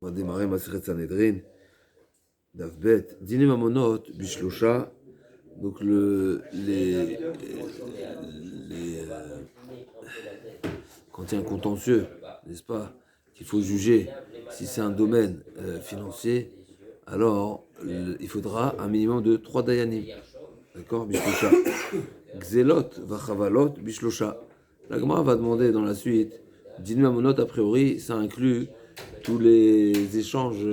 On va démarrer Maseret Sanhedrin, Davbet, Dîner Mamonot, Bishlosha. Donc quand il y a un contentieux, n'est-ce pas, qu'il faut juger, si c'est un domaine financier, alors il faudra un minimum de 3 dayanim. D'accord, Bishlosha. Xelot, Vachavalot, Bishlosha. La Gemara va demander dans la suite, Dîner Mamonot, a priori, ça inclut tous les échanges,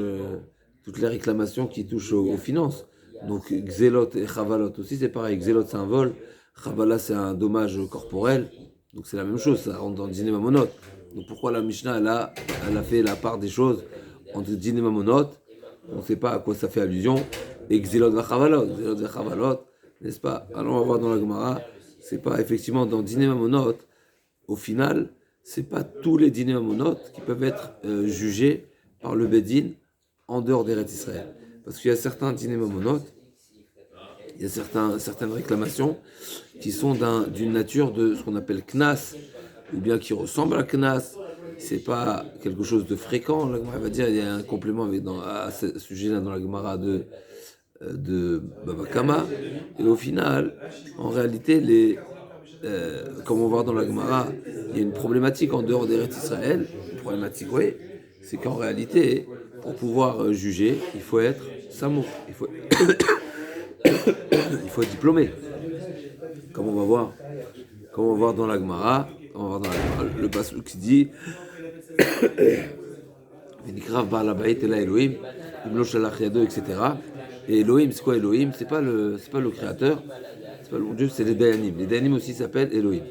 toutes les réclamations qui touchent aux finances. Donc Xelot et Chavalot aussi, c'est pareil. Xelot, c'est un vol. Chavala, c'est un dommage corporel. Donc c'est la même chose, ça rentre dans Dîner Mamonot. Donc pourquoi la Mishnah, elle a fait la part des choses entre Dîner Mamonot, on ne sait pas à quoi ça fait allusion, et Xelot et Chavalot. Xelot et Chavalot, n'est-ce pas? Alors on va voir dans la Gemara, c'est pas effectivement dans Dîner Mamonot, au final, c'est pas tous les dîners mamonotes qui peuvent être jugés par le Bedin en dehors des Eretz Israël. Parce qu'il y a certains dîners mamonotes, il y a certaines réclamations qui sont d'une nature de ce qu'on appelle knas, ou bien qui ressemblent à knas. C'est pas quelque chose de fréquent. La Gemara va dire, il y a un complément à ce sujet-là dans la Gemara de Baba Kama. Et au final, en réalité, comme on va voir dans la Gemara, il y a une problématique en dehors des Eretz Israël. Une problématique, oui, c'est qu'en réalité, pour pouvoir juger, il faut être samour, il faut être diplômé. Comme on va voir dans la Gemara, le pasuk qui dit V'nikrav ba'al habayit ela Elohim, im lo shalach yado, etc. Et Elohim, c'est quoi Elohim? C'est pas le créateur. C'est pas le bon Dieu, c'est les Dayanim. Les Dayanim aussi s'appellent Elohim.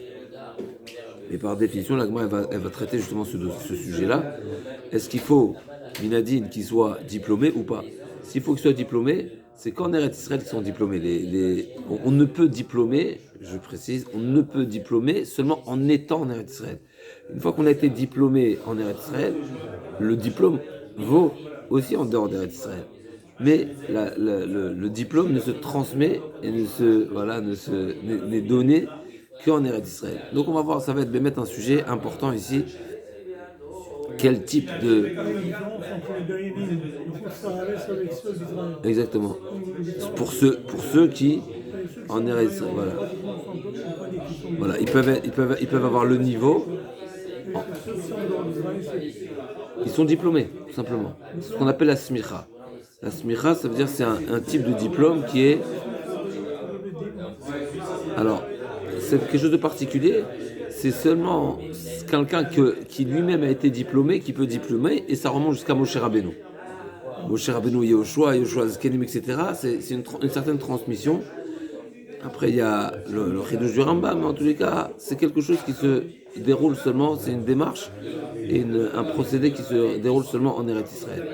Et par définition, la Gemara, elle va traiter justement ce sujet-là. Est-ce qu'il faut Minadine qui soit diplômé ou pas? S'il faut qu'il soit diplômé, c'est qu'en Eretz Israël qu'ils sont diplômés. On ne peut diplômer, je précise, on ne peut diplômer seulement en étant en Eretz Israël. Une fois qu'on a été diplômé en Eretz Israël, le diplôme vaut aussi en dehors d'Eretz Israël. Mais le diplôme ne se transmet et n'est donné qu'en Eretz Israël. Donc on va voir, ça va être un sujet important ici. Quel type de... Exactement. Pour ceux qui en Eretz Israël, voilà, ils peuvent avoir le niveau. Ils sont diplômés, tout simplement. C'est ce qu'on appelle la smicha. La smicha, ça veut dire que c'est un type de diplôme qui est... Alors, c'est quelque chose de particulier. C'est seulement quelqu'un qui lui-même a été diplômé, qui peut diplômer, et ça remonte jusqu'à Moshe Rabbeinu. Moshe Rabbeinu, Yehoshua Zkenim, etc. C'est une certaine transmission. Après, il y a le Chidouche du Rambam, mais en tous les cas, c'est quelque chose qui se déroule seulement, c'est une démarche et un procédé qui se déroule seulement en Eretz Israël.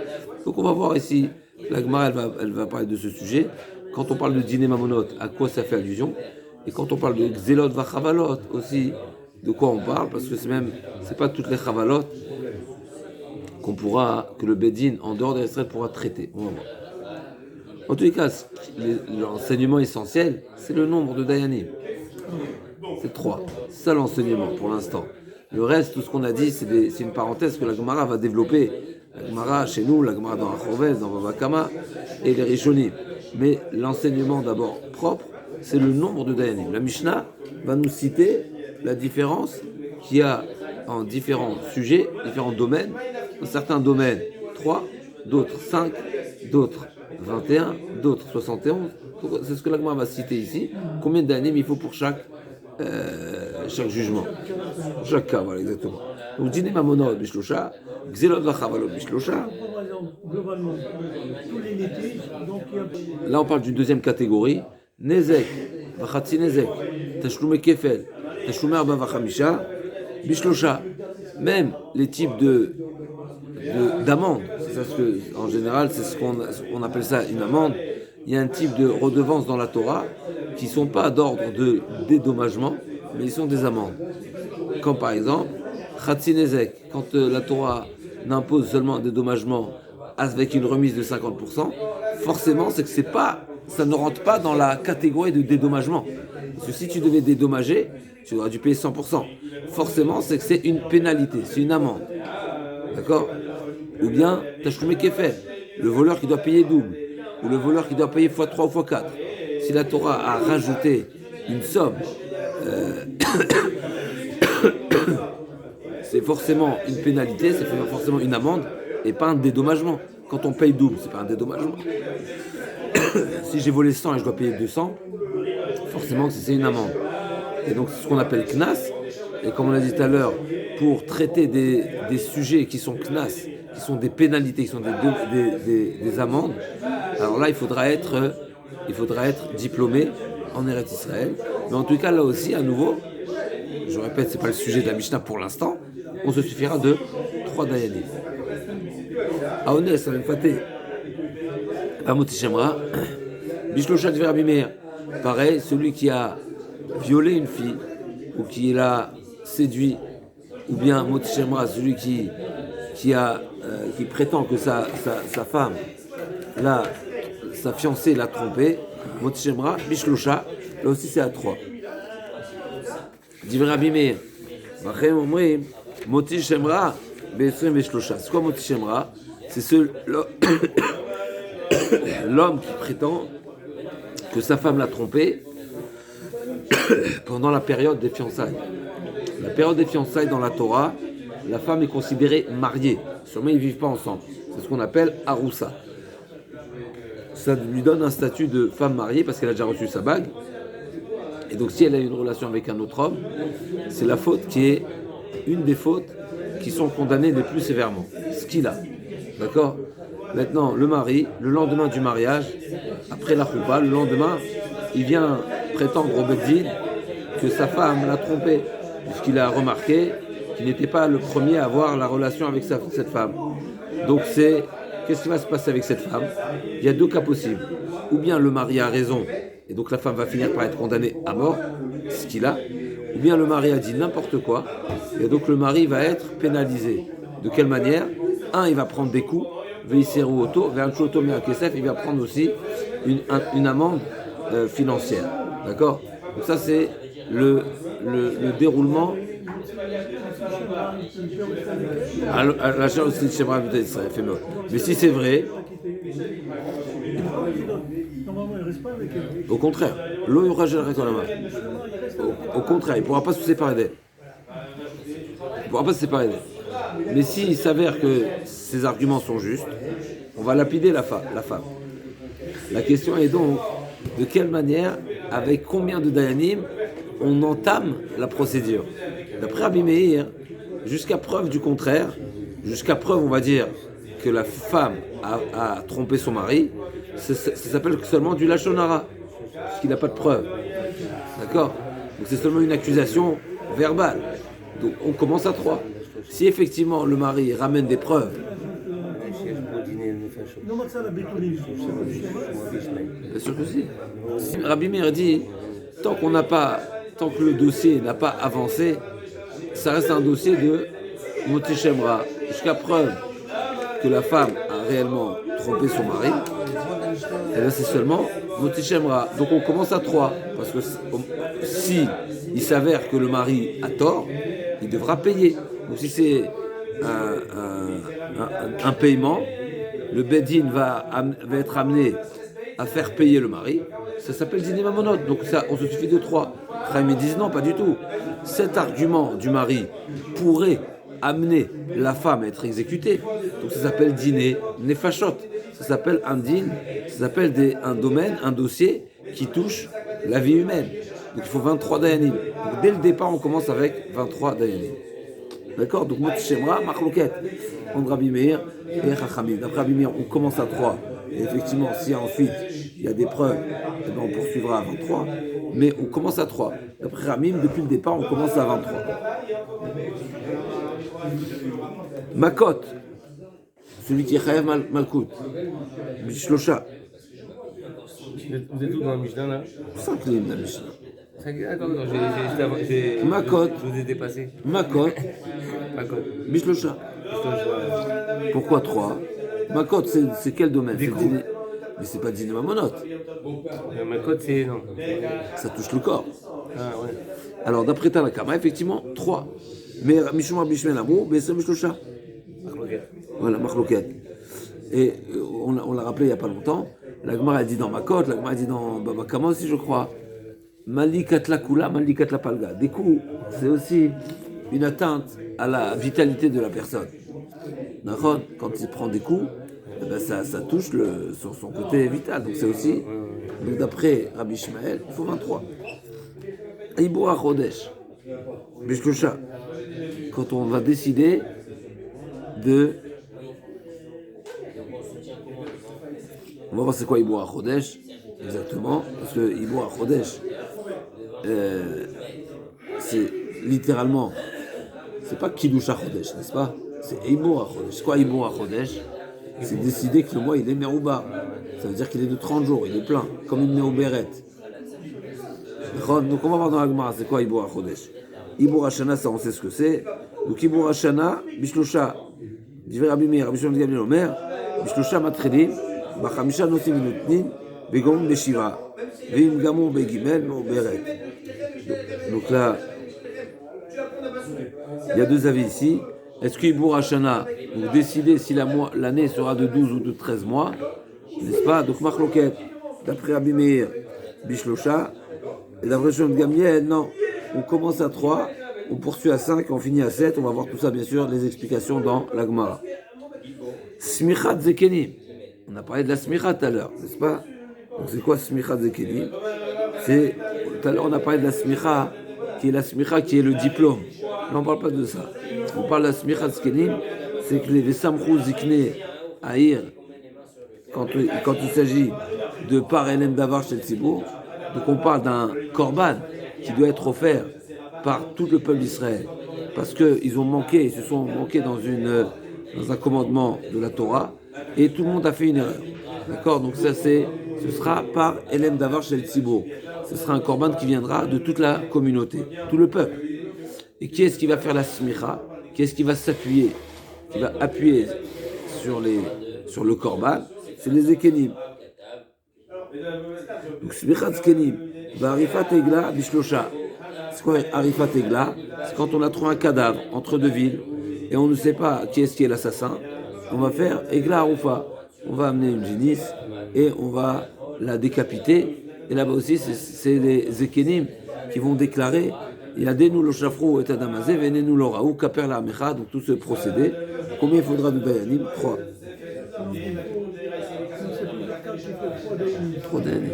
Donc on va voir ici, la Gemara, elle va parler de ce sujet. Quand on parle de dîner mamonot, à quoi ça fait allusion? Et quand on parle de Xelot Vachavalot aussi, de quoi on parle? Parce que c'est pas toutes les Chavalot que le Bedin, en dehors d'Eretz Israël, pourra traiter. On va voir. En tous les cas, l'enseignement essentiel, c'est le nombre de Dayanim. C'est 3. C'est ça l'enseignement pour l'instant. Le reste, tout ce qu'on a dit, c'est une parenthèse que la Gemara va développer. La Gemara chez nous, la Gemara dans Achoves, dans Bava Kama et les Rishonim. Mais l'enseignement d'abord propre, c'est le nombre de Dayanim. La Mishnah va nous citer la différence qu'il y a en différents sujets, différents domaines. Dans certains domaines, 3, d'autres 5, d'autres 21, d'autres 71. C'est ce que la Gemara va citer ici. Combien d'années il faut pour chaque jugement, chaque cas, voilà, exactement. Donc, dîner mamonot bishlosha, xelot vachavalot bishlosha. Là, on parle d'une deuxième catégorie. Nezek, vachatzi nezek, tashlume kefel, tashlume arba vachamisha, bishlosha. Même les types d'amende, c'est ça en général, c'est ce qu'on appelle ça une amende. Il y a un type de redevance dans la Torah qui ne sont pas d'ordre de dédommagement, mais ils sont des amendes. Comme par exemple, Chatzi Nezek, quand la Torah n'impose seulement un dédommagement avec une remise de 50%, forcément, c'est que ça ne rentre pas dans la catégorie de dédommagement. Parce que si tu devais dédommager, tu aurais dû payer 100%. Forcément, c'est que c'est une pénalité, c'est une amende. D'accord ? ou bien Tashlume Kefel, le voleur qui doit payer double, ou le voleur qui doit payer x3 ou x4. Si la Torah a rajouté une somme, c'est forcément une pénalité, c'est forcément une amende et pas un dédommagement. Quand on paye double, c'est pas un dédommagement. Si j'ai volé 100 et je dois payer 200, forcément c'est une amende. Et donc c'est ce qu'on appelle knas. Et comme on l'a dit tout à l'heure, pour traiter des sujets qui sont knas, qui sont des pénalités, qui sont des amendes, alors là il faudra être diplômé en Eretz Israël. Mais en tout cas là aussi, à nouveau, je répète, c'est pas le sujet de la Mishnah pour l'instant, on se suffira de 3 dayanim. Aones, Faté, Amoti Shemra, Bishlosha Dver Abimeir. Pareil, celui qui a violé une fille, ou qui l'a séduit, ou bien Moti Shemra, celui qui prétend que sa femme, sa fiancée l'a trompé, Moti Shemra, Bishlosha, là aussi c'est à 3. Dver Abimeir. Vachem Omri, Moti Shemra, Besrem Bishlosha. C'est quoi Moti Shemra? C'est l'homme qui prétend que sa femme l'a trompé pendant la période des fiançailles. La période des fiançailles dans la Torah, la femme est considérée mariée. Seulement ils ne vivent pas ensemble. C'est ce qu'on appelle Aroussa. Ça lui donne un statut de femme mariée parce qu'elle a déjà reçu sa bague. Et donc si elle a une relation avec un autre homme, c'est la faute qui est une des fautes qui sont condamnées les plus sévèrement. Ce qu'il a. D'accord ? Maintenant, le mari, le lendemain du mariage, après la choupa, le lendemain, il vient prétendre au Beddin que sa femme l'a trompé, puisqu'il a remarqué qu'il n'était pas le premier à avoir la relation avec cette femme. Donc qu'est-ce qui va se passer avec cette femme? Il y a 2 cas possibles. Ou bien le mari a raison, et donc la femme va finir par être condamnée à mort, ce qu'il a, ou bien le mari a dit n'importe quoi, et donc le mari va être pénalisé. De quelle manière? Il va prendre des coups, il va prendre aussi une amende financière. D'accord? Donc ça c'est le déroulement à la charge aussi de Shemra d'Israël. Mais si c'est vrai, au contraire, au contraire, il ne pourra pas se séparer d'elle. Mais s'il s'avère que ces arguments sont justes, on va lapider la femme. La question est donc de quelle manière, avec combien de dayanim, on entame la procédure. D'après Rabbi Meir, jusqu'à preuve du contraire, jusqu'à preuve, on va dire, que la femme a trompé son mari, ça s'appelle seulement du lachon hara, parce qu'il n'a pas de preuve. D'accord? Donc c'est seulement une accusation verbale. Donc on commence à 3. Si effectivement le mari ramène des preuves, bien sûr que si. Rabbi Meir dit, tant que le dossier n'a pas avancé, ça reste un dossier de Moti Shemra, jusqu'à preuve que la femme a réellement trompé son mari. Et là c'est seulement Moti Shemra. Donc on commence à 3, parce que si il s'avère que le mari a tort, il devra payer. Donc si c'est un paiement, le Beddin va être amené à faire payer le mari. Ça s'appelle Dîner Mamonot. Donc ça, on se suffit de 3. Chaim disent non, pas du tout. Cet argument du mari pourrait amener la femme à être exécutée. Donc ça s'appelle Dîner Nefashot. Ça s'appelle un din, ça s'appelle un domaine, un dossier qui touche la vie humaine. Donc il faut 23 dayanim. Donc dès le départ, on commence avec 23 dayanim. D'accord? Donc Moti Shemra, Machloket, entre Rabbi Meir et Chachamim. D'après Rabbi Meir, on commence à 3. Et effectivement, si ensuite il y a des preuves, eh ben on poursuivra à 23. Mais on commence à 3. D'après Ramim, depuis le départ, on commence à 23. Makot, celui qui est Chayav Malkout, Bishlosha. Vous êtes où dans la Mishnah là? 5 lignes dans la Mishnah. Makot. Je vous ai dépassé. Makot. Bishlosha. Pourquoi 3? Makot, c'est quel domaine? Mais c'est pas Dîner Mamonot. Makot, c'est non. Ça touche le corps. Ah ouais. Alors d'après Tanakama, effectivement, 3. Mais Mishuma Bishmel Amou, Besem Bishlosha. Voilà, Marloquet. Et on l'a rappelé il n'y a pas longtemps. La Gemara a dit dans Makot, la Gemara a dit dans Baba Kama aussi, je crois. Malikat la Kula, Malikat la Palga. Des coups, c'est aussi une atteinte à la vitalité de la personne. D'accord. Quand il prend des coups, eh ben ça touche son côté vital. Donc c'est aussi, donc d'après Rabbi Ishmael, il faut 23. Iboura Chodesh, Bishkosha. Quand on va décider de... On va voir c'est quoi Iboura Chodesh, exactement. Parce que Iboura Chodesh, c'est littéralement, c'est pas Kidusha Chodesh, n'est-ce pas? C'est Iboura Chodesh. C'est quoi Iboura Chodesh? C'est décider que le mois il est Merouba. Ça veut dire qu'il est de 30 jours, il est plein, comme une Meouberet. Donc on va voir dans la Gemara, c'est quoi Iboura Chodesh? Iboura Shana, ça on sait ce que c'est. Donc Iboura Shana, Bishlosha, Divrei Rabbi Meir, Rabbi Shimon Gamliel Omer, Bishlosha Matrelim, Bachamisha Nosim Notnin, Begom Beshiva, Veim Gamon Begimel, Meouberet. Donc là, il y a deux avis ici. Est-ce qu'Iboura Shana, vous décidez si l'année sera de 12 ou de 13 mois, n'est-ce pas? Donc Machloket, d'après Rabbi Meir, Bishlosha, et d'après Shimon Gamliel, non. On commence à 3, on poursuit à 5, on finit à 7. On va voir tout ça, bien sûr, les explications dans la Gemara. Smichat Zekenim. On a parlé de la Smichat tout à l'heure, n'est-ce pas? Donc c'est quoi Smichat Zekenim? Tout à l'heure, on a parlé de la Smicha, qui est la Smicha, qui est le diplôme. Là, on ne parle pas de ça. On parle de la Smichat Zekenim, c'est que les Samchou Zikne Aïr, quand il s'agit de par Elem Davar chez le Tzibour, donc on parle d'un korban qui doit être offert par tout le peuple d'Israël, parce qu'ils ont manqué, ils se sont manqués dans un commandement de la Torah, et tout le monde a fait une erreur. D'accord? Donc ça ce sera par Elem Davar chez le Tzibour. Ce sera un korban qui viendra de toute la communauté, tout le peuple. Et qui est-ce qui va faire la smicha? Qui est-ce qui va s'appuyer, qui va appuyer sur le korban? C'est les Ekenim. Donc Smichat Zkenim, Arifat Egla Bishlosha. C'est quoi Arifat Egla? C'est quand on a trouvé un cadavre entre deux villes et on ne sait pas qui est l'assassin. On va faire Egla Arufa. On va amener une génisse et on va la décapiter. Et là-bas aussi, c'est les Ekenim qui vont déclarer Yadenu lo shafru et adamazé, venenu lo raou, kaper la amecha. Donc tout ce procédé. Combien il faudra de Dayanim? 3. 3 Dayanim.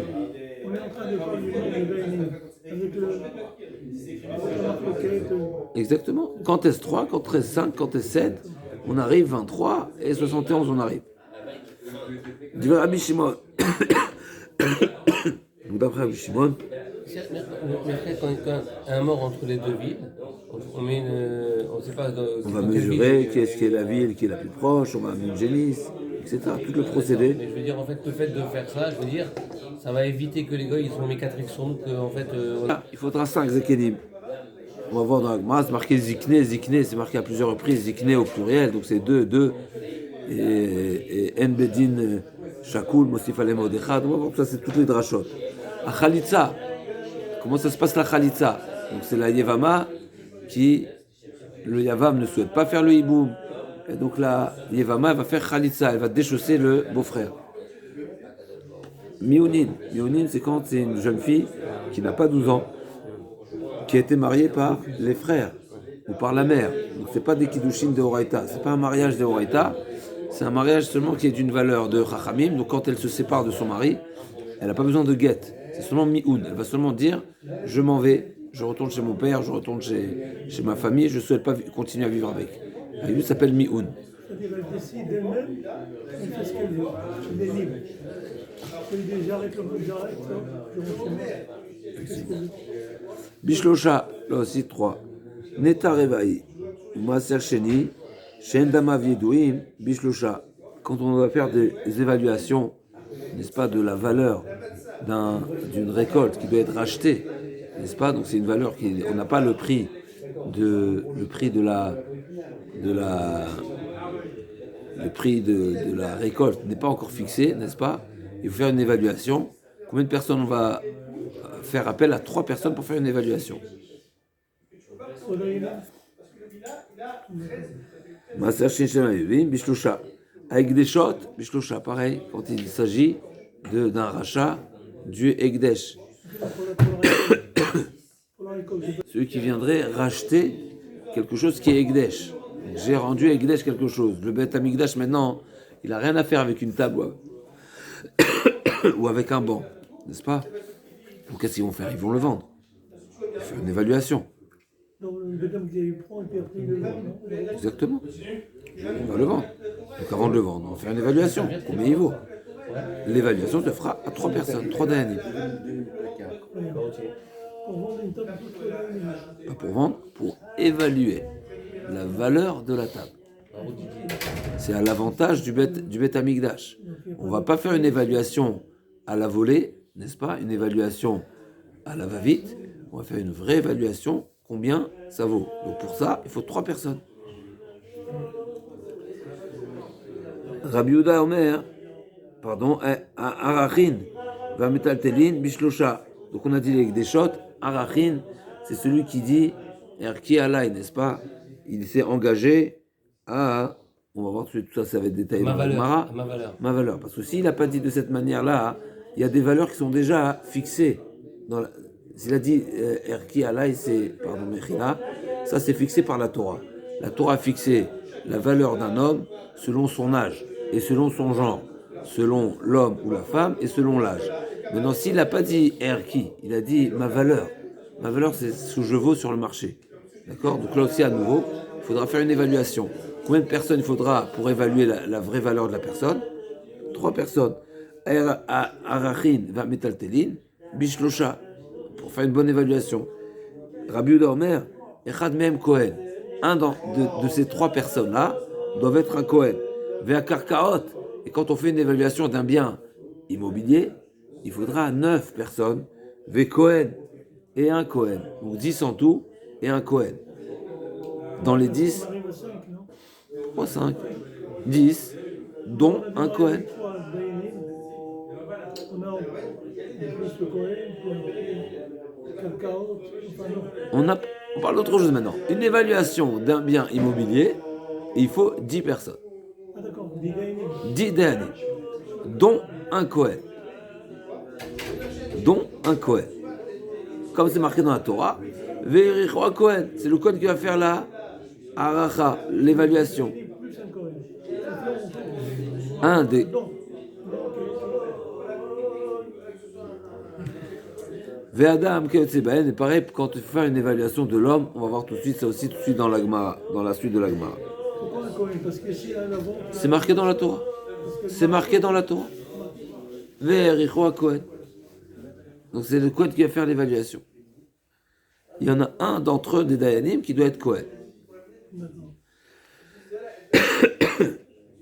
On est en train de parler de Dayanim avec le Exactement. Quand est-ce 3, quand est-ce 5, quand est-ce 7, on arrive 23 et 71, on arrive. Du Rabbi Shimon. D'après Rabbi Shimon. Mais après, quand un mort entre les deux villes, on met on sait pas. On va mesurer qui est la ville qui est la plus proche, on va amener une génisse, etc. Tout le procédé. Mais je veux dire, en fait, le fait de faire ça, je veux dire, ça va éviter que les gars ils sont mécatriques sur nous, qu'en fait. Il faudra 5 Zekenim. On va voir dans la Gemara, c'est marqué Zikne, Zikne, c'est marqué à plusieurs reprises, Zikne au pluriel, donc c'est 2, et En Bedin Shakul, Mosif Alem Odechad, on va voir que ça c'est toutes les drachot. À Khalitza, comment ça se passe la Khalitza? Donc c'est la Yevama le Yavam ne souhaite pas faire le Hiboum, et donc la Yevama elle va faire Khalitza, elle va déchausser le beau-frère. Miounin, c'est quand c'est une jeune fille qui n'a pas 12 ans, qui a été mariée par les frères ou par la mère. Donc c'est pas des kiddushin de Horaïta, c'est pas un mariage de Horaïta, c'est un mariage seulement qui est d'une valeur de Chachamim. Donc quand elle se sépare de son mari, elle n'a pas besoin de guet, c'est seulement mioun. Elle va seulement dire je m'en vais, je retourne chez mon père, je retourne chez ma famille, je ne souhaite pas continuer à vivre avec. Et lui s'appelle mioun. C'est-à-dire qu'elle décide d'elle-même, elle fait ce qu'elle veut, elle est libre. Elle dit j'arrête comme j'arrête, je rentre chez moi. Bishlosha, là aussi 3. Neta Revaï, Maaser Sheni, Shendama Viedouim, Bishlosha. Quand on va faire des évaluations, n'est-ce pas, de la valeur d'une récolte qui doit être rachetée, n'est-ce pas? Donc c'est une valeur on n'a pas le prix de la récolte n'est pas encore fixé, n'est-ce pas? Il faut faire une évaluation. Combien de personnes on va faire appel à 3 personnes pour faire une évaluation? Maaser Shin Shemayuvim, Bishlusha. Avec des shots, Bishlusha, pareil, quand il s'agit d'un rachat du Egdesh. Celui qui viendrait racheter quelque chose qui est Egdesh. Donc, j'ai rendu Egdesh quelque chose. Le Beth Amikdash maintenant, il n'a rien à faire avec une table ou avec un banc, n'est-ce pas? Donc qu'est-ce qu'ils vont faire? Ils vont le vendre. Ils vont faire une évaluation. Donc le dame qui prend et puis après il le vend, non? Exactement. On va le vendre. Donc avant de le vendre, on va faire une évaluation. Combien il vaut? L'évaluation se fera à 3 personnes, 3 dayanim. Pour vendre une table de 3 dayanim. Pas pour vendre, pour évaluer la valeur de la table. C'est à l'avantage du Beth Amikdash. On ne va pas faire une évaluation à la volée, n'est-ce pas? Une évaluation à la va-vite. On va faire une vraie évaluation. Combien ça vaut? Donc pour ça, il faut 3 personnes. Rabbi Yehuda Omer, Arachin, va metaltelin, bishlosha. Donc on a dit les shots. Arachin, c'est celui qui dit Erki alay, n'est-ce pas? Il s'est engagé à. On va voir tout ça, ça va être détaillé dans le Gemara. Ma valeur. Parce que s'il n'a pas dit de cette manière-là, il y a des valeurs qui sont déjà fixées. S'il a dit Erki alay, c'est, Mechila, ça c'est fixé par la Torah. La Torah a fixé la valeur d'un homme selon son âge et selon son genre, selon l'homme ou la femme et selon l'âge. Maintenant, s'il n'a pas dit Erki, il a dit ma valeur. Ma valeur, c'est ce que je vaux sur le marché. D'accord? Donc là aussi, à nouveau, il faudra faire une évaluation. Combien de personnes il faudra pour évaluer la vraie valeur de la personne? 3 personnes. Arachin va metaltelin, bishlosha, pour faire une bonne évaluation. Rabbi Yehuda Omer, Echad Mehem Kohen. Un de ces 3 personnes-là doivent être un Kohen. Vea Karkaot. Et quand on fait une évaluation d'un bien immobilier, il faudra 9 personnes. Ve Kohen et un Kohen. Donc 10 en tout et un Kohen. Dans les 10, On arrive à 5, non? pourquoi 5? 10, dont un Kohen. On a plus le Cohen, puis Cacao, enfin non. On parle d'autre chose maintenant. Une évaluation d'un bien immobilier, il faut 10 personnes. Ah d'accord, 10 dayanim. 10 dayanim, dont un Kohen. Dont un Kohen. Comme c'est marqué dans la Torah, Ve'erichwa Kohen, c'est le Kohen qui va faire la haracha, l'évaluation. Plus un Cohen. Un des. Ve'adam keyotzeben, et pareil, quand il faut faire une évaluation de l'homme, on va voir tout de suite, ça aussi tout de suite dans la Gemara, dans la suite de la Gemara. Pourquoi un Cohen? Parce que si un avant. C'est marqué dans la Torah. C'est marqué dans la Torah. Ve'erichwa Kohen. Donc c'est le Kohen qui va faire l'évaluation. Il y en a un d'entre eux, des Dayanim, qui doit être Kohen.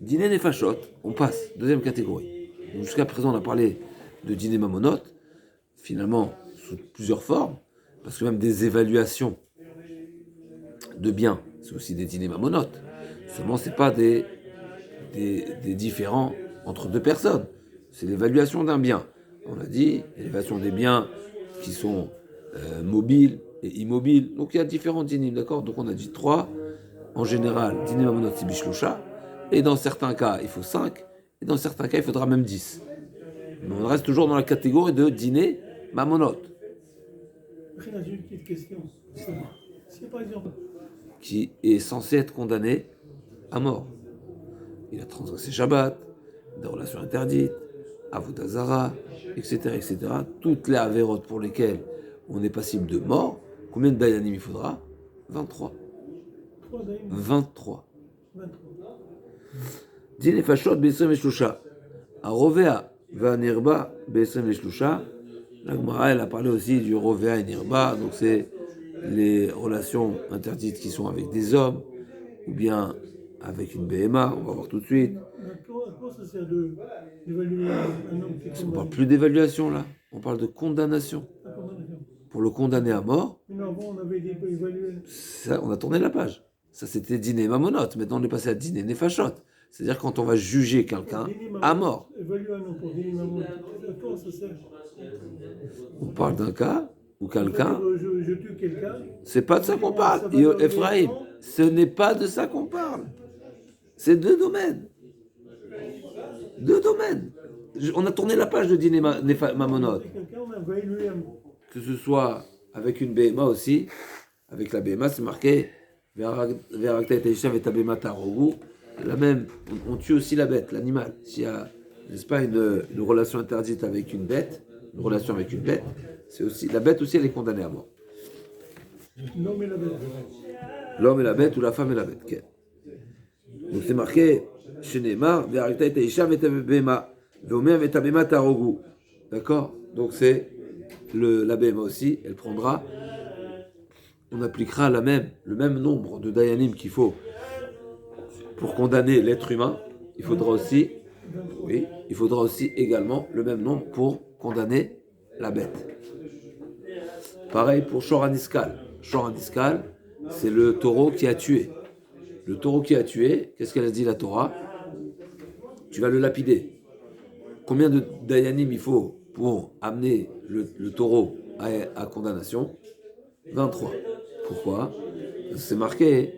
Dîner Nefashot, on passe, deuxième catégorie. Donc jusqu'à présent, on a parlé de dîner Mamonot, finalement, sous plusieurs formes, parce que même des évaluations de biens, c'est aussi des dîners Mamonot. Seulement, ce n'est pas des différends entre 2 personnes. C'est l'évaluation d'un bien. On a dit, l'évaluation des biens qui sont mobiles et immobiles. Donc il y a différents dîners, d'accord? Donc on a dit 3. En général, dîner Mamonot, c'est Bishlusha. Et dans certains cas, il faut 5. Et dans certains cas, il faudra même 10. Mais on reste toujours dans la catégorie de dîner Mamonot. J'ai une petite question. Si par exemple. Qui est censé être condamné à mort. Il a transgressé Shabbat, des relations interdites, Avodah Zara, etc., etc. Toutes les avérotes pour lesquelles on est passible de mort. Combien de dayanim il faudra? 23. 23. Dîner Fashot, Besem et Shlusha. A Rovea, va Nirba, Besem et Shlusha. La Gemara, elle a parlé aussi du Rovea et Nirba. Donc c'est les relations interdites qui sont avec des hommes, ou bien avec une BMA, on va voir tout de suite. Quoi ça sert d'évaluer un homme qui est On ne parle plus d'évaluation là, on parle de condamnation. Pour le condamner à mort, mais non, avant on avait évalué. Ça, on a tourné la page. Ça c'était dîner Mamonot, maintenant on est passé à dîner Nefashot. C'est-à-dire quand on va juger quelqu'un à mort. Évaluer un homme pour dîner Mamonot, quoi ça sert? On parle d'un cas où quelqu'un. Je tue quelqu'un. C'est pas de ça qu'on parle. Ephraim, ce n'est pas de ça qu'on parle. C'est deux domaines. Deux domaines. On a tourné la page de Dîner Mamonot. Quelqu'un, on a envoyé lui-même. Que ce soit avec une BMA aussi, avec la BMA, c'est marqué Ve'arakta et Taishav et Tabema Tarogu. La même, on tue aussi la bête, l'animal. S'il y a, n'est-ce pas, une relation interdite avec une bête, c'est aussi, la bête aussi, elle est condamnée à mort. L'homme et la bête. L'homme et la bête ou la femme et la bête. Okay. Donc c'est marqué chez Neymar, Ve'arakta et Taishav et Tabema. Ve'omer et Tabema Tarogu. D'accord? Donc c'est la BMA aussi, elle prendra, on appliquera le même nombre de dayanim qu'il faut pour condamner l'être humain. Il faudra aussi également le même nombre pour condamner la bête. Pareil pour Shor Aniskal. Shor Aniskal, c'est le taureau qui a tué. Le taureau qui a tué, qu'est-ce qu'elle a dit la Torah? Tu vas le lapider. Combien de dayanim il faut pour amener le taureau à condamnation? 23. Pourquoi? C'est marqué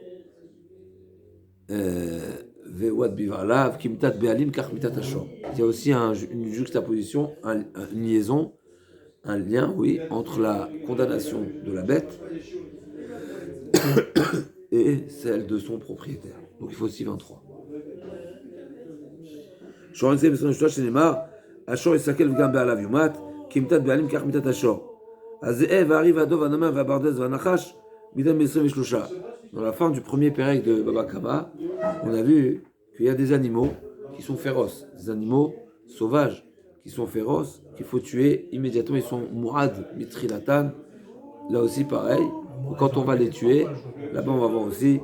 Ve'wad bivalav kimtat be'alim kachmitat ashor. Il y a aussi une juxtaposition, une liaison, un lien, oui, entre la condamnation de la bête et celle de son propriétaire. Donc il faut aussi 23. Shoransei beson shlosh shenemar ashor yisakel v'gam be'alav yumat kimtat be'alim kachmitat ashor. Azeh arrive à Dov Anama Vabardez Vanachash Midam Besre Veshlosha. Dans la fin du premier pérec de Baba Kama, on a vu qu'il y a des animaux qui sont féroces, des animaux sauvages qui sont féroces, qu'il faut tuer immédiatement. Ils sont Mourad Mitrilatan. Là aussi, pareil. Quand on va les tuer, là-bas, on va voir aussi.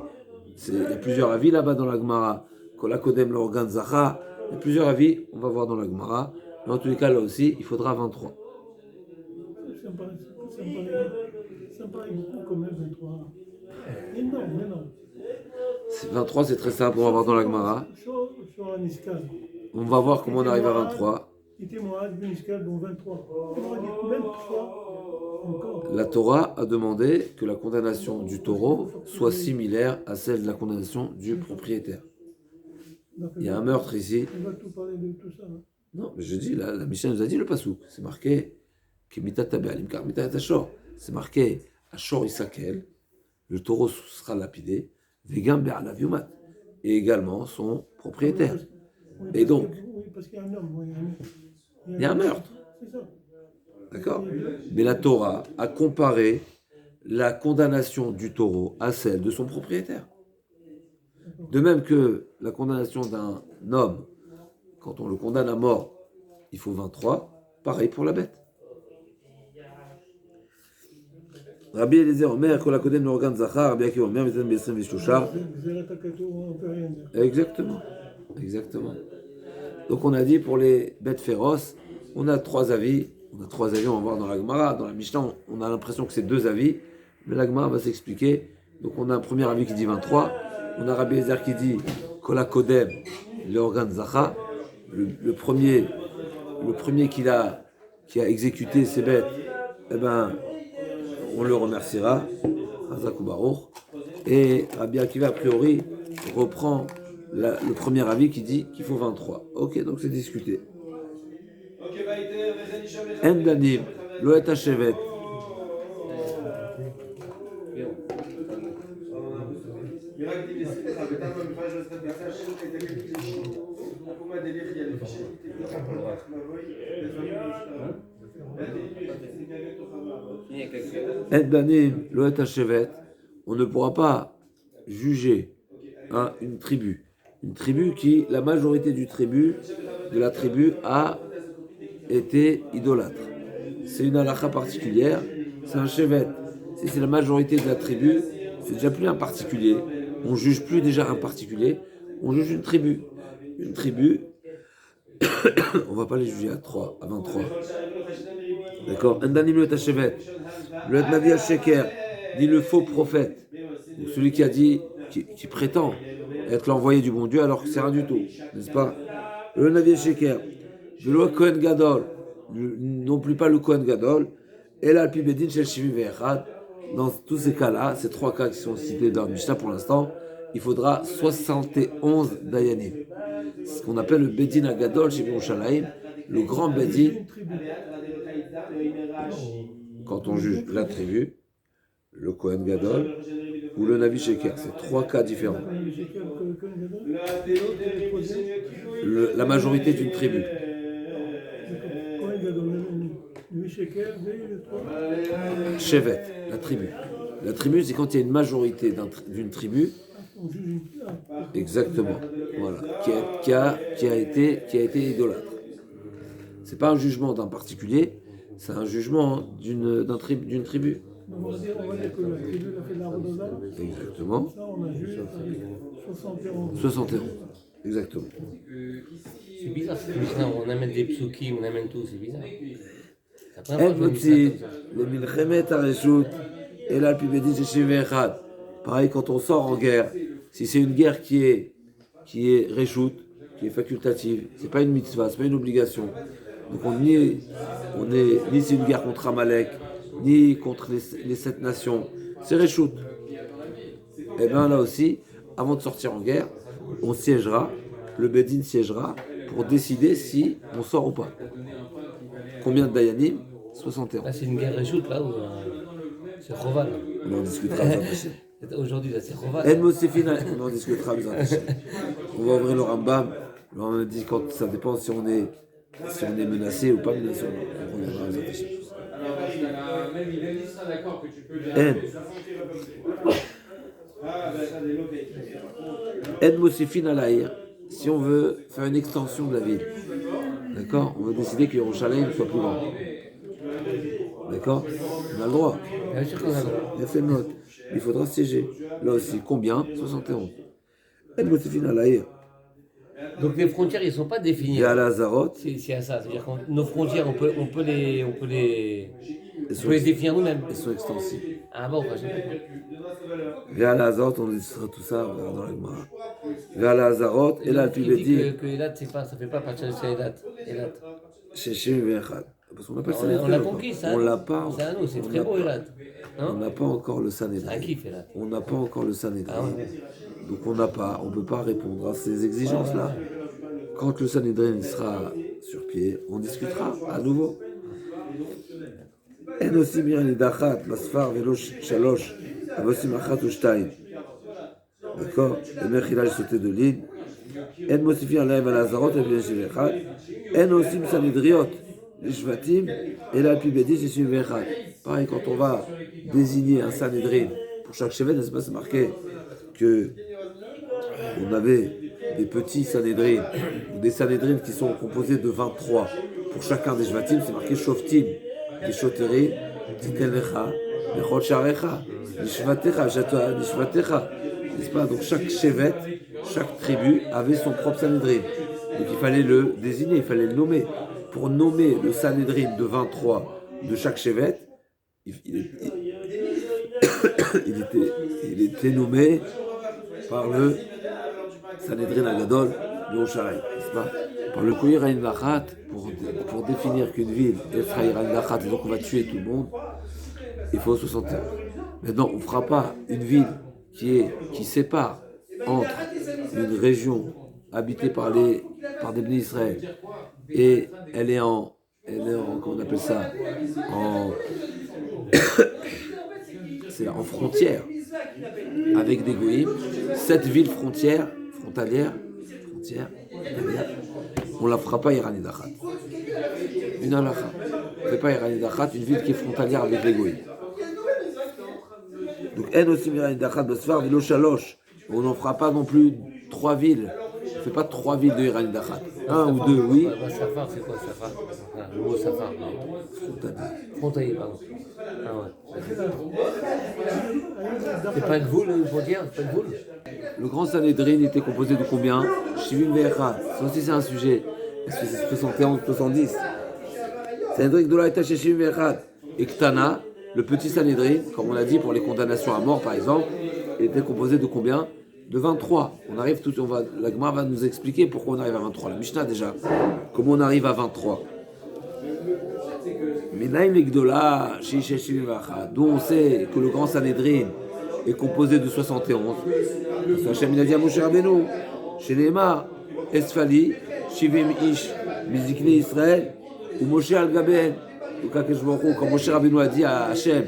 Il y a plusieurs avis là-bas dans la Gemara. Kolakodem l'organ Zacha. Il y a plusieurs avis, on va voir dans la Gemara. Mais en tous les cas, là aussi, il faudra 23. Ça me paraît beaucoup quand même, 23. Énorme, énorme. 23, c'est très simple, on va voir dans la Gemara. Sur un escale. On va voir comment on arrive à 23. Il était moi, une escale, dont 23. On aurait dit même 3 encore. La Torah a demandé que la condamnation du taureau soit similaire à celle de la condamnation du propriétaire. Il y a un meurtre ici. On va tout parler de tout ça. Hein. Non, mais je dis, la Mishnah nous a dit le pasouk. C'est marqué c'est marqué Ashor Isakel, le taureau sera lapidé, Vegam Be'alav Yumat, et également son propriétaire. Oui, Et donc, oui, parce qu'il y a un homme. Oui, il y a un meurtre. C'est ça. D'accord? Mais la Torah a comparé la condamnation du taureau à celle de son propriétaire. De même que la condamnation d'un homme, quand on le condamne à mort, il faut 23, pareil pour la bête. Rabbi Eliezer Omer, Kol HaKodem l'organ Zachar, Rabbi Akiva Omer, Mitzvah Besrim Vishloshar. Exactement. Donc on a dit pour les bêtes féroces, on a 3 avis. On va voir dans la Gemara. Dans la Mishnah, on a l'impression que c'est 2 avis, mais la Gemara va s'expliquer. Donc on a un premier avis qui dit 23. On a Rabbi Eliezer qui dit Kol HaKodem l'organ Zachar. Le premier qui a exécuté ces bêtes, eh ben, on le remerciera, Hazak ou Baruch. Et Rabbi Akiva, a priori, reprend le premier avis qui dit qu'il faut 23. Ok, donc c'est discuté. En danim, lo et hashevet. On ne pourra pas juger une tribu qui, la majorité de la tribu a été idolâtre. C'est une halakha particulière, c'est un chevet. Si c'est la majorité de la tribu, c'est déjà plus un particulier. On ne juge plus déjà un particulier, on juge une tribu. Une tribu, on ne va pas les juger à 23. D'accord? Andanim le tachevet, le navi al-sheker, dit le faux prophète, donc celui qui a dit, qui prétend être l'envoyé du bon Dieu alors que c'est rien du tout, n'est-ce pas? Le navi al-sheker, le Kohen Gadol, non plus pas le Kohen Gadol, et l'alpi bedin shel shivim ve'echad. Dans tous ces cas-là, ces 3 cas qui sont cités dans le Mishnah pour l'instant, il faudra 71 Dayanim. Ce qu'on appelle le Bedin Agadol chez Yerushalayim, le grand Bedin, quand on juge la tribu, le Kohen Gadol ou le Navi Sheker. C'est trois cas différents. La majorité d'une tribu. Shevet, la tribu. La tribu, c'est quand il y a une majorité d'une tribu. Exactement. Voilà. Qui a été idolâtre. C'est pas un jugement d'un particulier, c'est un jugement d'une tribu. On va dire que la tribu a fait de la redondance. Exactement. Ça, on a jugé 71. 71. Exactement. C'est bizarre, on amène des psukim, on amène tout, c'est bizarre. Pareil, quand on sort en guerre, si c'est une guerre qui est réchoute, qui est facultative, c'est pas une mitzvah, c'est pas une obligation. Donc ni c'est une guerre contre Amalek, ni contre les 7 nations, c'est réchoute. Et bien là aussi, avant de sortir en guerre, on siégera, le Bedin siégera pour décider si on sort ou pas. Combien de Dayanim? 61. Là, c'est une guerre réchoute, là, ou c'est Choval. On en discutera après. Aujourd'hui, là, c'est Choval. On en discutera après. On va ouvrir le Rambam. On dit quand ça dépend si on est menacé ou pas menacé. On reviendra Ed Mosifin Alaïr, si on veut faire une extension de la ville, d'accord, on veut décider que Yerushalayim soit plus grand. D'accord, on a le droit. Bien sûr qu'on a le droit. Il a fait une note. Il faudra siéger. Là aussi, combien? 71. Ed Mosifin Alaïr. Donc les frontières, ils ne sont pas définies. Il y a la Zarot. C'est à ça. C'est-à-dire que nos frontières, on peut les définir nous-mêmes. Elles sont extensibles. Ah bon, j'ai pas compris. Vers la Zarot, on discutera tout ça dans la Gemara. Vers la Zarot, et là, tu Il le dit dis. que Elat, ça ne fait pas partie de Elat. Chez Shemivechad. Parce qu'on appelle ça On l'a conquis, ça. On l'a pas. C'est à nous, c'est très beau, Elat. On n'a pas encore le C'est un Sanhédrin. kiff, Elat. On n'a pas encore le Sanhédrin. Ah ouais. Donc on ne peut pas répondre à ces exigences-là. Quand le Sanhédrin sera sur pied, on discutera à nouveau. En aussi mirani dachat, masfar velo shalosh, avosim achat ou shtaim. D'accord? Le mechilal sauté de l'île. En mosifi alaïm al azarot et bien shivechad. En aussi sanhédriot, les shvatim, et là puis bédis et shivechad. Pareil, quand on va désigner un Sanhédrin pour chaque chevet, n'est-ce pas, c'est marqué que on avait des petits Sanhédrin, ou des Sanhédrin qui sont composés de 23. Pour chacun des Shvatim, c'est marqué Shoftim, des Shoterim, Titellecha, Bechol Sharecha, Nishvatecha, Nishvatecha. N'est-ce pas? Donc chaque chevet, chaque tribu avait son propre Sanhédrin. Donc il fallait le désigner, il fallait le nommer. Pour nommer le Sanhédrin de 23 de chaque chevet, il était nommé par le Sanhédrin Agadol de Yerushalayim, n'est-ce pas? Par le Koyer Aïn Lachat, pour définir qu'une ville est Frayir Aïn Lachat, et donc on va tuer tout le monde, il faut 61. Maintenant, on ne fera pas une ville qui sépare entre une région habitée par des Bnei Israël et elle est en comment on appelle ça, c'est en frontière avec des goïms, cette ville frontalière, on la fera pas Irani Dachat. Une halakha. On ne fait pas Irani Dachat, une ville qui est frontalière avec les goïms. Donc, en aussi Irani Dachat, Basfar, Vilo Shalosh. On n'en fera pas non plus 3 villes. On ne fait pas 3 villes de Irani Dachat. 1 ou 2, oui. Safar, c'est quoi Safar? Le mot Safar. Frontalier, pardon. Ah ouais. C'est pas une boule, une frontière? C'est pas une boule? Le grand Sanhédrin était composé de combien? Shivim Ve'echad. Ça aussi, c'est un sujet. Est-ce que c'est 71, 70? Sanhédrin Gdola était chez Shivim Ve'echad. Et Ktana, le petit Sanhédrin, comme on l'a dit pour les condamnations à mort par exemple, était composé de combien? De 23. On arrive tout, la Gemara va nous expliquer pourquoi on arrive à 23. La Mishnah déjà, comment on arrive à 23. D'où on sait que le grand Sanhédrin est composé de 71. Parce qu'Hachem il a dit à Moshe Rabbeinu, chez Neymar, Esfali, Shivim Ish, Mizikne Israël, ou Moshe Al-Gaben. Donc quand Moshe Rabbeinu a dit à Hachem,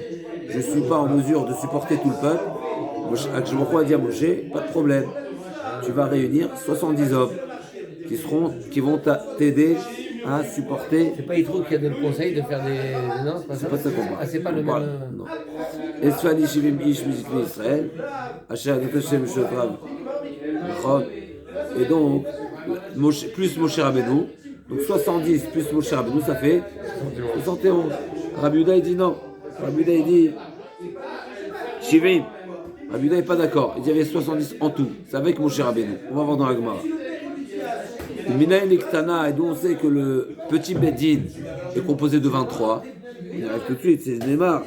je ne suis pas en mesure de supporter tout le peuple, Hachem a dit à Moshe, pas de problème, tu vas réunir 70 hommes qui vont t'aider à supporter. C'est pas Yitro qui a donné le conseil de faire des. Non, c'est pas ça. C'est pas ça qu'on parle. Ah, c'est pas le parle. même. Non. Esfali Shivim Ish Mizikne Israël, Hachem Hashem Shotrav. Et donc, plus Moshe Rabbeinu, donc 70 plus Moshe Rabbeinu, ça fait 71. Rabbi Yehuda il dit non. Rabbi Yehuda il dit Shivim. Rabbi Yehuda n'est pas d'accord. Il dit il y avait 70 en tout. C'est avec Moshe Rabbeinu. On va voir dans la Gemara. Minaïn Iktana, et d'où on sait que le petit Bedin est composé de 23. Il arrive tout de suite, c'est Neymar.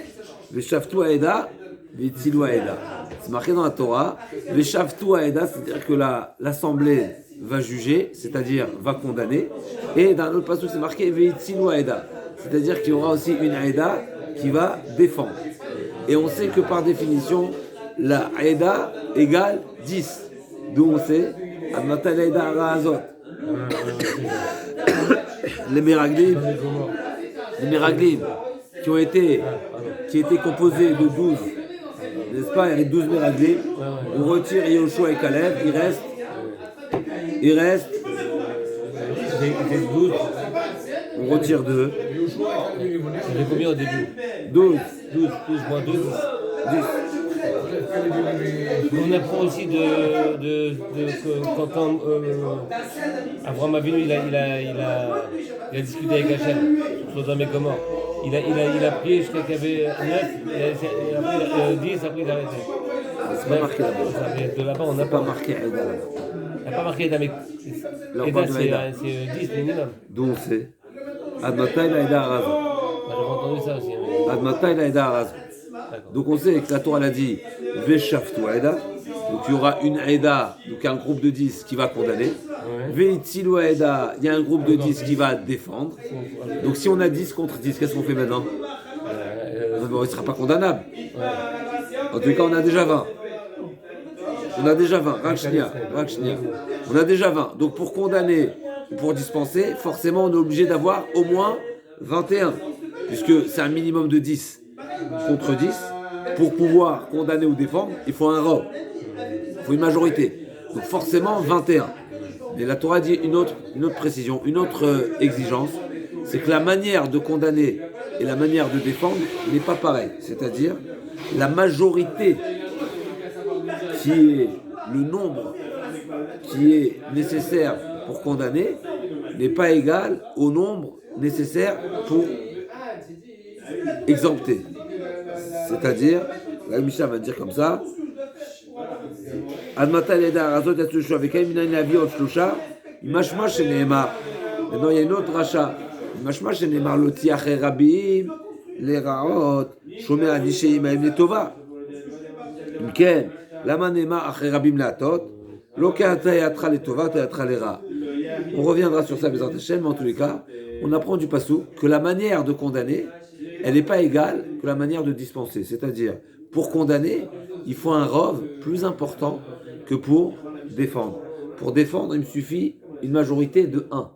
Veshavtu Aeda, Vitzilu Aeda. C'est marqué dans la Torah. Veshavtu Aeda, c'est-à-dire que l'assemblée va juger, c'est-à-dire va condamner. Et dans un autre passage, c'est marqué Vitzilu Aeda, c'est-à-dire qu'il y aura aussi une Aeda qui va défendre. Et on sait que par définition, la Aeda égale 10. D'où on sait Admatal Aeda Araazot. Les Meraglim qui étaient composés de 12, n'est-ce pas? Il y a 12 Meraglim. On retire Yehoshua et Caleb, il reste Des 12. on retire 2. J'ai combien au début? 12. 12 plus moins 12. 10. On apprend aussi quand Abraham Avinu il a discuté avec Hachem sur Sodome et Gomorrhe. Il a prié jusqu'à qu'il y avait 9, et après 10, après il a arrêté. C'est pas marqué là-bas. De là-bas on n'a Pas pas marqué Aïda là-bas. on n'a pas marqué Aïda, mais Là, on Aïda parle de Aïda. c'est 10 minimum. D'où on sait Admatai Aïda Arazot. Moi j'avais entendu ça aussi. Hein. Admatai Aïda Arazot. Donc on sait que la Torah l'a dit Veshaftu Aïda. Donc il y aura une Aïda, donc un groupe de 10 qui va condamner. Veitzilu Aïda, il y a un groupe de 10 qui va défendre. Donc si on a 10 contre 10, qu'est-ce qu'on fait maintenant? Il ne sera pas condamnable. En tout cas, on a déjà 20. On a déjà 20. Rakshnia. On a déjà 20. Donc pour condamner, pour dispenser, forcément on est obligé d'avoir au moins 21. Puisque c'est un minimum de 10 contre 10. Pour pouvoir condamner ou défendre, il faut un rov. Il faut une majorité. Donc forcément 21. Mais la Torah dit une autre précision, une autre exigence, c'est que la manière de condamner et la manière de défendre n'est pas pareille. C'est-à-dire, la majorité qui est le nombre qui est nécessaire pour condamner n'est pas égal au nombre nécessaire pour exempter. C'est-à-dire, la Mishnah va dire comme ça, maintenant il y a une autre rachat. On reviendra sur ça, mais en tous les cas, on apprend du passou que la manière de condamner, elle n'est pas égale que la manière de dispenser. C'est-à-dire, pour condamner, il faut un rov plus important que pour défendre. Pour défendre, il me suffit une majorité de 1.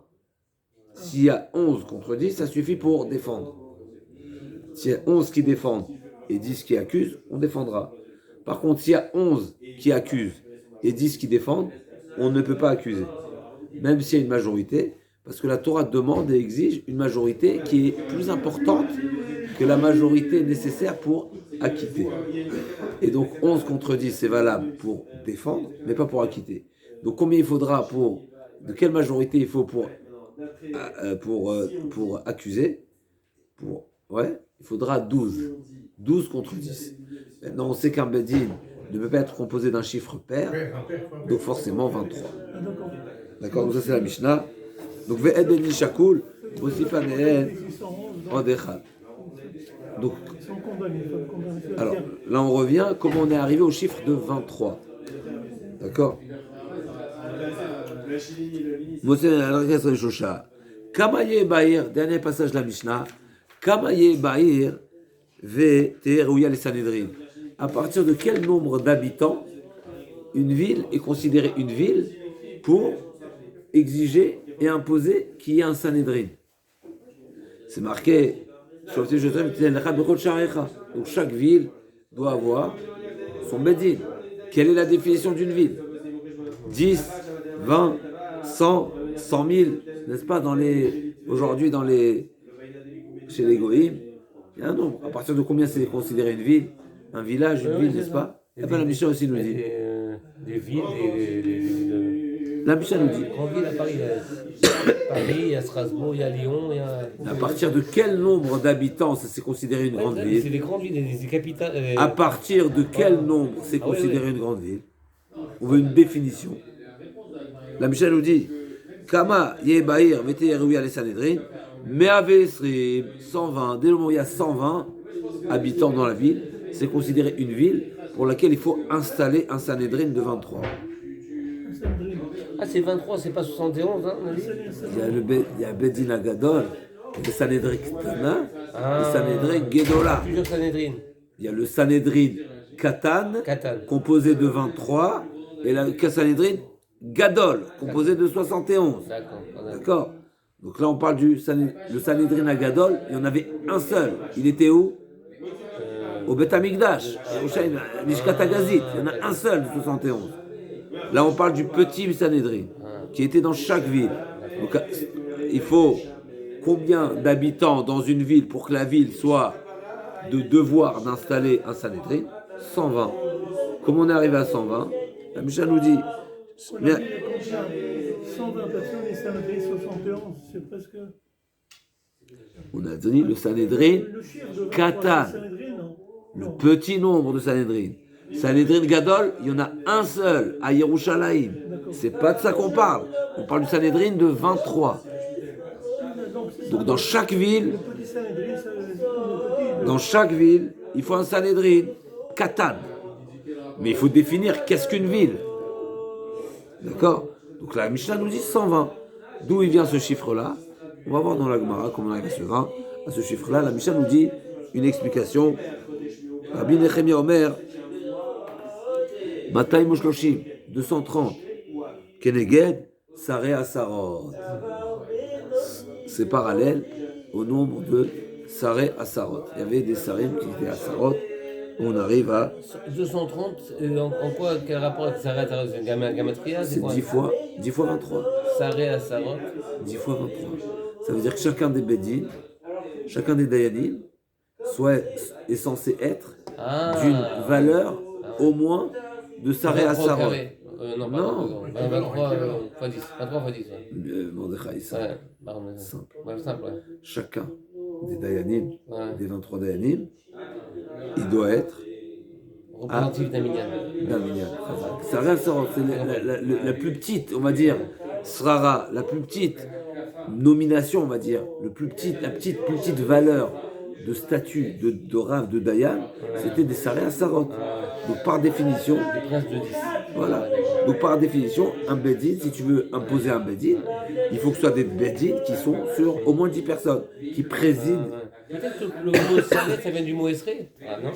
S'il y a 11 contre 10, ça suffit pour défendre. S'il y a 11 qui défendent et 10 qui accusent, on défendra. Par contre, s'il y a 11 qui accusent et 10 qui défendent, on ne peut pas accuser. Même s'il y a une majorité, parce que la Torah demande et exige une majorité qui est plus importante que la majorité nécessaire pour acquitter. Et donc 11 contre 10, c'est valable pour défendre, mais pas pour acquitter. Donc combien il faudra de quelle majorité il faut pour accuser? Il faudra 12. 12 contre 10. Maintenant, on sait qu'un bedin ne peut pas être composé d'un chiffre pair, donc forcément 23. D'accord, donc ça c'est la Mishnah. Donc ve'ed ben shakul, aussi paneen, odechad. Donc, alors là on revient, comment on est arrivé au chiffre de 23. D'accord. Kamaye Bahir, dernier passage de la Mishnah. Kamaye Bahir ve Terouya les Sanhedrin. à partir de quel nombre d'habitants une ville est considérée une ville pour exiger et imposer qu'il y ait un Sanhédrin. C'est marqué, donc chaque ville doit avoir son Bedin. Quelle est la définition d'une ville? 10, 20, 100, 100 000, n'est-ce pas? Aujourd'hui, chez les Goïms, il y a un nombre. À partir de combien c'est considéré une ville? Un village, une ville, n'est-ce pas? Et bien la Mishnah aussi nous dit. Des villes, La Mishnah nous dit. Grandes villes à Paris. Paris, il y a Strasbourg, il y a Lyon, il y a... À partir de quel nombre d'habitants ça c'est considéré une grande ville? C'est des grandes villes, des capitales. À partir de quel nombre c'est considéré une grande ville? On veut une définition. La Mishnah nous dit Kama Yebaïr Vete Yerouya les Sanhédrin, Meavesri 120, dès le moment où il y a 120 habitants dans la ville, c'est considéré une ville pour laquelle il faut installer un Sanhédrin de 23. Ah, c'est 23, c'est pas 71, hein? Il y a Bedin Agadol, le Sanhédrin Ktana, le Sanhédrin Gedola. Plusieurs Sanhédrin. Il y a le Sanhédrin Katan, composé de 23, et le Sanhédrin Gadol, composé de 71. D'accord. Donc là, on parle du Sanhédrin Agadol, il y en avait un seul. Il était où? Au Beth Amikdash, Mishkat Gazit. Il y en a un seul de 71. Là, on parle du petit Sanhédrin, qui était dans chaque ville. Donc, il faut combien d'habitants dans une ville pour que la ville soit de devoir d'installer un Sanhédrin? 120. Comment on est arrivé à 120? La Mishnah nous dit... 120 personnes et Sanhédrin 71, c'est presque... On a donné le Sanhédrin Katan, le petit nombre de Sanhédrin. Sanhédrin Gadol, il y en a un seul à Yerushalayim. C'est pas de ça qu'on parle. On parle du Sanhédrin de 23. Donc dans chaque ville, il faut un Sanhédrin Katan. Mais il faut définir qu'est-ce qu'une ville. D'accord? Donc la Mishnah nous dit 120. D'où il vient ce chiffre-là? On va voir dans la Gemara comment on arrive à ce chiffre-là. La Mishnah nous dit une explication. Rabbi Nechemia Omer, Matay Moshloshim, 230. Keneged, Saré Asarot. C'est parallèle au nombre de Saré Asarot. Il y avait des Sarim qui étaient Asarot. On arrive à 230, en quoi, quel rapport avec Saré Asarot? C'est Gamatria? C'est 10 fois 23. Saré Asarot 10 fois 23. Ça veut dire que chacun des Bedin, chacun des Dayanim, est censé être d'une valeur au moins de Saré Asarot. Non, 23 x 10. 23 x 10. Mordechai, simple. Simple. Chacun des Dayanim, des 23 Dayanim, il doit être représentatif d'un minyan. Saré Asarot, c'est la plus petite, on va dire, Srara, la plus petite nomination, on va dire, la plus petite valeur de statut de Rav, de Dayan, c'était des Saré Asarot. Donc par définition, des princes de 10. Voilà. Donc par définition, un Bedin, si tu veux imposer un Bedin, il faut que ce soit des Bedin qui sont sur au moins 10 personnes, qui président. Peut-être que le mot Saré, ça vient du mot Esré. Ah non?